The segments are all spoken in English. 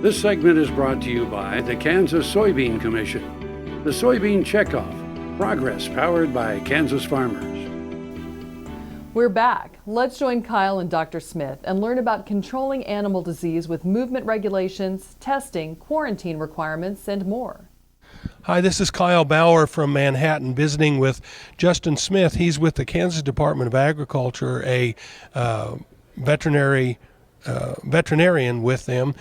This segment is brought to you by the Kansas Soybean Commission. The Soybean Checkoff, progress powered by Kansas farmers. We're back. Let's join Kyle and Dr. Smith and learn about controlling animal disease with movement regulations, testing, quarantine requirements, and more. Hi, this is Kyle Bauer from Manhattan visiting with Justin Smith. He's with the Kansas Department of Agriculture, a veterinarian with them.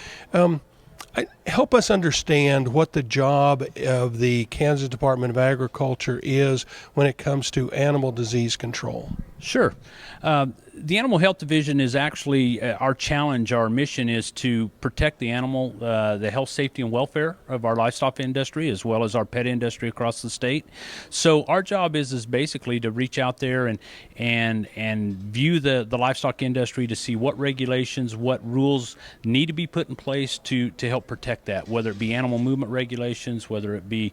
Help us understand what the job of the Kansas Department of Agriculture is when it comes to animal disease control. Sure. The Animal Health Division is actually our challenge. Our mission is to protect the animal, the health, safety, and welfare of our livestock industry as well as our pet industry across the state. So our job is basically to reach out there and view the livestock industry to see what regulations, what rules need to be put in place to help protect that, whether it be animal movement regulations, whether it be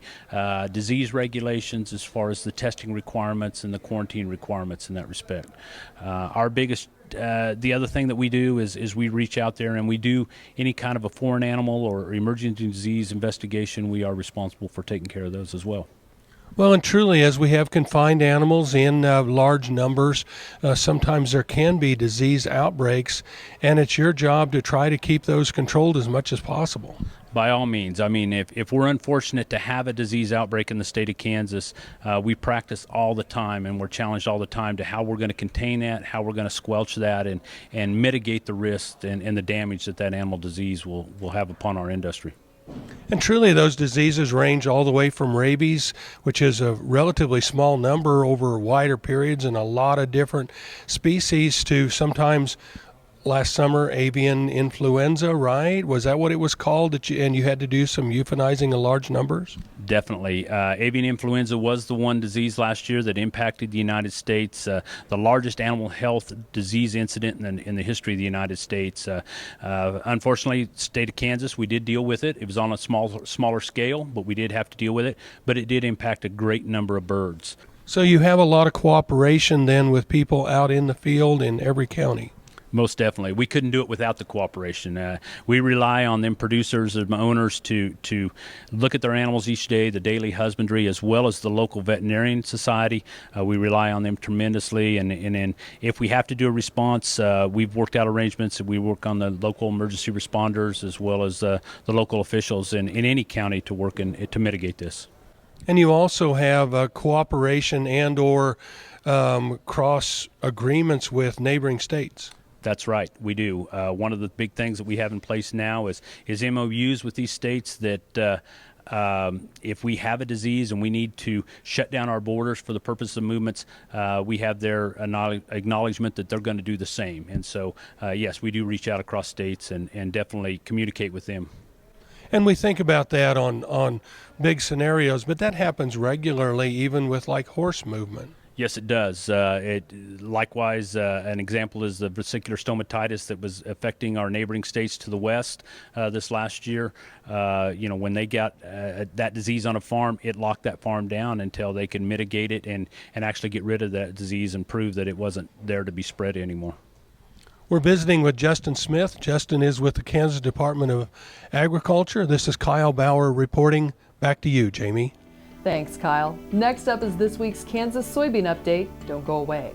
disease regulations as far as the testing requirements and the quarantine requirements in that respect. Our biggest, the other thing that we do is we reach out there and we do any kind of a foreign animal or emergent disease investigation. We are responsible for taking care of those as well. Well, and truly, as we have confined animals in large numbers, sometimes there can be disease outbreaks, and it's your job to try to keep those controlled as much as possible. By all means. I mean, if we're unfortunate to have a disease outbreak in the state of Kansas, we practice all the time and we're challenged all the time to how we're going to contain that, how we're going to squelch that, and mitigate the risk and the damage that animal disease will have upon our industry. And truly, those diseases range all the way from rabies, which is a relatively small number over wider periods and a lot of different species, to sometimes last summer avian influenza, right? Was that what it was called? And you had to do some euthanizing in large numbers? Definitely. Avian influenza was the one disease last year that impacted the United States, the largest animal health disease incident in the history of the United States. Unfortunately, state of Kansas, we did deal with it. It was on a smaller scale, but we did have to deal with it. But it did impact a great number of birds. So you have a lot of cooperation then with people out in the field in every county? Most definitely. We couldn't do it without the cooperation. We rely on them producers and owners to look at their animals each day, the daily husbandry, as well as the local veterinarian society. We rely on them tremendously. And if we have to do a response, we've worked out arrangements. We work on the local emergency responders as well as the local officials in any county to work to mitigate this. And you also have cooperation and or cross agreements with neighboring states. That's right, we do. One of the big things that we have in place now is MOUs with these states that if we have a disease and we need to shut down our borders for the purpose of movements, we have their acknowledgement that they're going to do the same. And so, yes, we do reach out across states and definitely communicate with them. And we think about that on big scenarios, but that happens regularly, even with like horse movement. Yes, it does. Likewise, an example is the vesicular stomatitis that was affecting our neighboring states to the west this last year. When they got that disease on a farm, it locked that farm down until they could mitigate it and actually get rid of that disease and prove that it wasn't there to be spread anymore. We're visiting with Justin Smith. Justin is with the Kansas Department of Agriculture. This is Kyle Bauer reporting. Back to you, Jamie. Thanks, Kyle. Next up is this week's Kansas Soybean Update. Don't go away.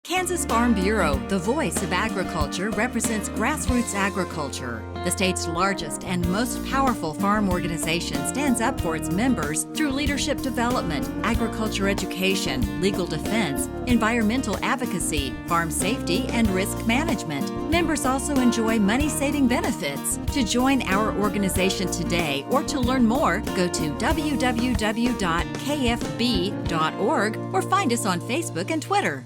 Kansas Farm Bureau, the voice of agriculture, represents grassroots agriculture. The state's largest and most powerful farm organization stands up for its members through leadership development, agriculture education, legal defense, environmental advocacy, farm safety, and risk management. Members also enjoy money-saving benefits. To join our organization today or to learn more, go to www.kfb.org or find us on Facebook and Twitter.